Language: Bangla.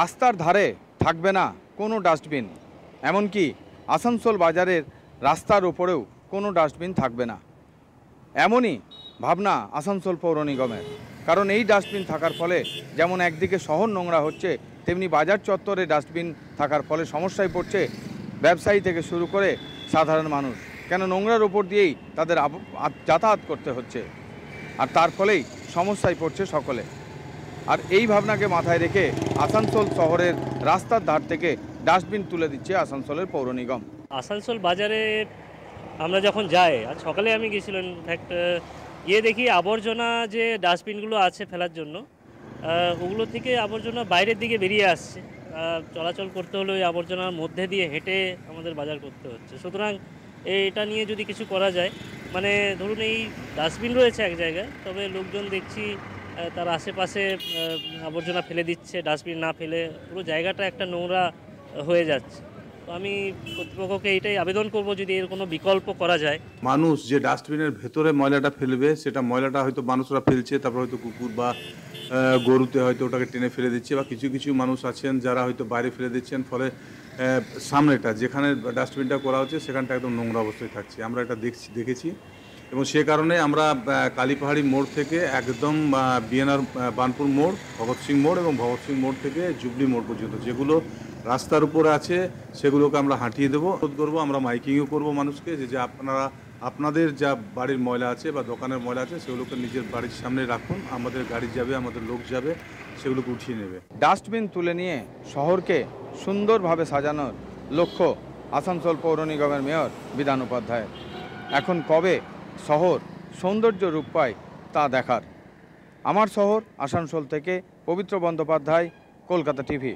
রাস্তার ধারে থাকবে না কোনো ডাস্টবিন, এমনকি আসানসোল বাজারের রাস্তার ওপরেও কোনো ডাস্টবিন থাকবে না, এমনই ভাবনা আসানসোল পৌর নিগমের। কারণ এই ডাস্টবিন থাকার ফলে যেমন একদিকে শহর নোংরা হচ্ছে, তেমনি বাজার চত্বরে ডাস্টবিন থাকার ফলে সমস্যায় পড়ছে ব্যবসায়ী থেকে শুরু করে সাধারণ মানুষ। কেন নোংরার ওপর দিয়েই তাদের যাতায়াত করতে হচ্ছে, আর তার ফলেই সমস্যায় পড়ছে সকলে। আর এই ভাবনাকে মাথায় রেখে আসানসোল শহরের রাস্তার ধার থেকে ডাস্টবিন তুলে দিচ্ছে আসানসোলের পৌর নিগম। আসানসোল বাজারে আমরা যখন যাই, আজ সকালে আমি গেছিলাম, ইনফ্যাক্ট গিয়ে দেখি আবর্জনা যে ডাস্টবিনগুলো আছে ফেলার জন্য, ওগুলো থেকে আবর্জনা বাইরের দিকে বেরিয়ে আসছে। চলাচল করতে হলে ওই আবর্জনার মধ্যে দিয়ে হেঁটে আমাদের বাজার করতে হচ্ছে। সুতরাং এটা নিয়ে যদি কিছু করা যায়, মানে ধরুন এই ডাস্টবিন রয়েছে এক জায়গায়, তবে লোকজন দেখছি তার আশেপাশে আবর্জনা ফেলে দিচ্ছে, ডাস্টবিন না ফেলে পুরো জায়গাটা একটা নোংরা হয়ে যাচ্ছে। তো আমি কর্তৃপক্ষকে এইটাই আবেদন করব, যদি এর কোনো বিকল্প করা যায়। মানুষ যে ডাস্টবিনের ভেতরে ময়লাটা ফেলবে, সেটা ময়লাটা হয়তো মানুষরা ফেলছে, তারপর হয়তো কুকুর বা গরুতে হয়তো ওটাকে টেনে ফেলে দিচ্ছে, বা কিছু কিছু মানুষ আছেন যারা হয়তো বাইরে ফেলে দিচ্ছেন, ফলে সামনেটা যেখানে ডাস্টবিনটা করা হচ্ছে সেখানটা একদম নোংরা অবস্থায় থাকছে। আমরা এটা দেখেছি, এবং সে কারণে আমরা কালীপাহাড়ি মোড় থেকে একদম বিএনআর বানপুর মোড়, ভগৎ সিং মোড় এবং ভগৎ সিং মোড় থেকে জুবলি মোড় পর্যন্ত যেগুলো রাস্তার উপরে আছে সেগুলোকে আমরা হাঁটিয়ে দেবো, অনুরোধ করবো, আমরা মাইকিংও করবো মানুষকে যে আপনারা আপনাদের যা বাড়ির ময়লা আছে বা দোকানের ময়লা আছে সেগুলোকে নিজের বাড়ির সামনে রাখুন, আমাদের গাড়ি যাবে, আমাদের লোক যাবে, সেগুলোকে উঠিয়ে নেবে। ডাস্টবিন তুলে নিয়ে শহরকে সুন্দরভাবে সাজানোর লক্ষ্য আসানসোল পৌর নিগমের মেয়র বিধান উপাধ্যায়ের। এখন কবে শহর সৌন্দর্য রূপ পায় তা দেখার। আমার শহর আসানসোল থেকে পবিত্র বন্দ্যোপাধ্যায়, কলকাতা টিভি।